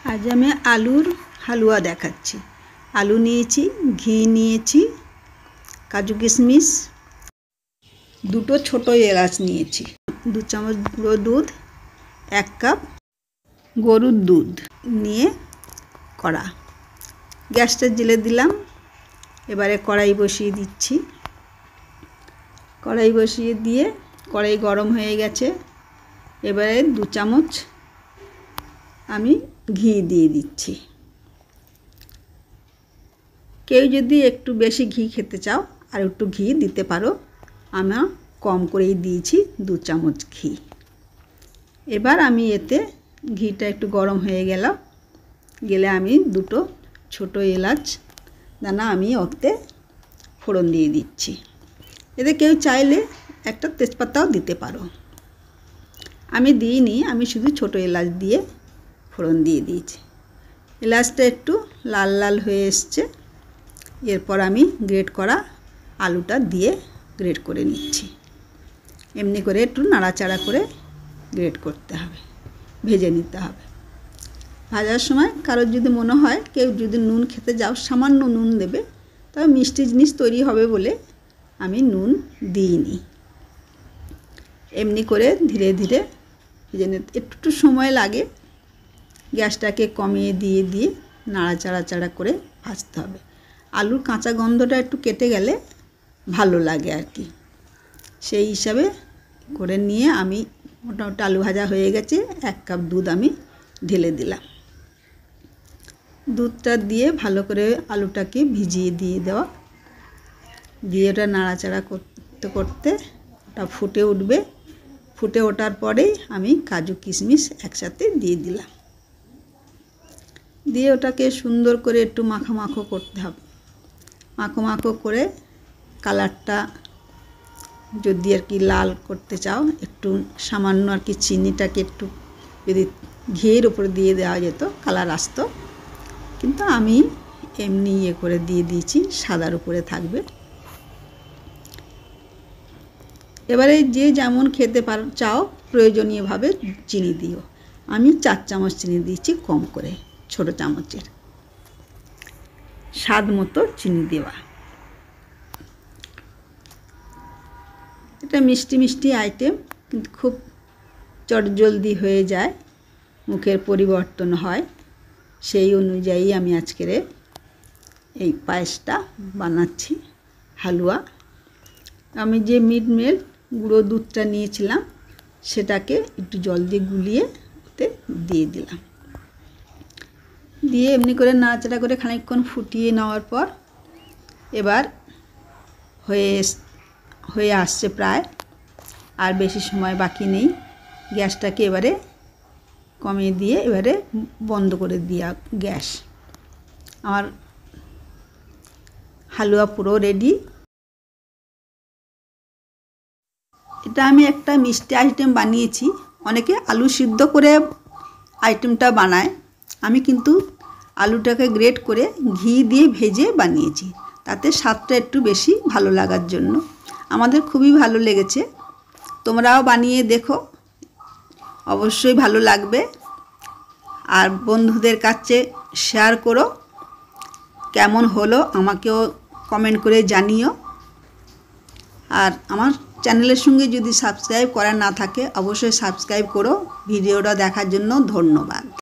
आज আমি আলুর হালুয়া দেখাচ্ছি। আলু নিয়েছি, ঘি নিয়েছি, কাজু কিশমিশ, দুটো ছোট এলাচ নিয়েছি, 2 চামচ গুঁড়ো দুধ, 1 কাপ গরুর দুধ নিয়ে কড়া। গ্যাসটা জ্বেলে দিলাম। এবারে কড়াই বসিয়ে দিচ্ছি। কড়াই বসিয়ে দিয়ে কড়াই গরম হয়ে গেছে। এবারে 2 চামচ আমি ঘি দিয়ে দিচ্ছি। কেউ যদি একটু বেশি ঘি খেতে চাও আর একটু ঘি দিতে পারো, আমি কম করেই দিয়েছি 2 চামচ ঘি। এবার আমি এতে ঘিটা একটু গরম হয়ে গেলে আমি দুটো ছোট এলাচ দানা আমি ওতে ফোড়ন দিয়ে দিচ্ছি। এতে কেউ চাইলে একটা তেজপাতাও দিতে পারো, আমি দিইনি, আমি শুধু ছোট এলাচ দিয়ে ফোড়ন দিয়ে দিয়েছি। এলাচটা একটু লাল লাল হয়ে এসছে। এরপর আমি গ্রেট করা আলুটা দিয়ে গ্রেট করে নিচ্ছি। এমনি করে একটু নাড়াচাড়া করে গ্রেট করতে হবে, ভেজে নিতে হবে। ভাজার সময় কারোর যদি মনে হয় কেউ যদি নুন খেতে যাও, সামান্য নুন দেবে, তবে মিষ্টি জিনিস তৈরি হবে বলে আমি নুন দিইনি। এমনি করে ধীরে ধীরে ভেজে নিতে একটু সময় লাগে। গ্যাসটাকে কমিয়ে দিয়ে নাড়াচাড়া করে ভাজতে হবে। আলুর কাঁচা গন্ধটা একটু কেটে গেলে ভালো লাগে আর কি। সেই হিসাবে করে নিয়ে আমি মোটামুটি আলু ভাজা হয়ে গেছে। 1 কাপ দুধ আমি ঢেলে দিলাম। দুধটা দিয়ে ভালো করে আলুটাকে ভিজিয়ে দেওয়া, দিয়ে ওটা নাড়াচাড়া করতে করতে ওটা ফুটে উঠবে। ফুটে ওঠার পরেই আমি কাজু কিশমিশ একসাথে দিয়ে দিলাম। দিয়ে ওটাকে সুন্দর করে একটু মাখো করতে হবে। মাখো করে কালারটা যদি আর কি লাল করতে চাও, একটু সামান্য আর কি চিনিটাকে একটু যদি ঘিয়ের উপরে দিয়ে দেওয়া যেত, কালার আসতো। কিন্তু আমি এমনি করে দিয়ে দিয়েছি, সাদার উপরে থাকবে। এবারে যে যেমন খেতে চাও প্রয়োজনীয়ভাবে চিনি দিও। আমি 4 চামচ চিনি দিয়েছি, কম করে, ছোট চামচের, স্বাদ মতো চিনি দেওয়া। এটা মিষ্টি আইটেম, কিন্তু খুব চটজলদি হয়ে যায়, মুখের পরিবর্তন হয়। সেই অনুযায়ী আমি আজকের এই পায়েসটা বানাচ্ছি, হালুয়া। আমি যে মিড-মেড গুঁড়ো দুধটা নিয়েছিলাম, সেটাকে একটু জল দিয়ে গুলিয়ে ওতে দিয়ে দিলাম। দিয়ে এমনি করে নাড়াচাড়া করে খানিকক্ষণ ফুটিয়ে নেওয়ার পর এবার হয়ে আসছে প্রায়, আর বেশি সময় বাকি নেই। গ্যাসটাকে এবারে কমিয়ে দিয়ে এবারে বন্ধ করে দিয়া গ্যাস। আমার হালুয়া পুরো রেডি। এটা আমি একটা মিষ্টি আইটেম বানিয়েছি। অনেকে আলু সিদ্ধ করে আইটেমটা বানায়, আমি কিন্তু আলুটাকে গ্রেট করে ঘি দিয়ে ভেজে বানিয়েছি, তাতে স্বাদটা একটু বেশি ভালো লাগার জন্য। আমাদের খুবই ভালো লেগেছে, তোমরাও বানিয়ে দেখো, অবশ্যই ভালো লাগবে। আর বন্ধুদের কাছে শেয়ার করো। কেমন হলো আমাকেও কমেন্ট করে জানিও। আর আমার চ্যানেলের সঙ্গে যদি সাবস্ক্রাইব করা না থাকে, অবশ্যই সাবস্ক্রাইব করো। ভিডিওটা দেখার জন্য ধন্যবাদ।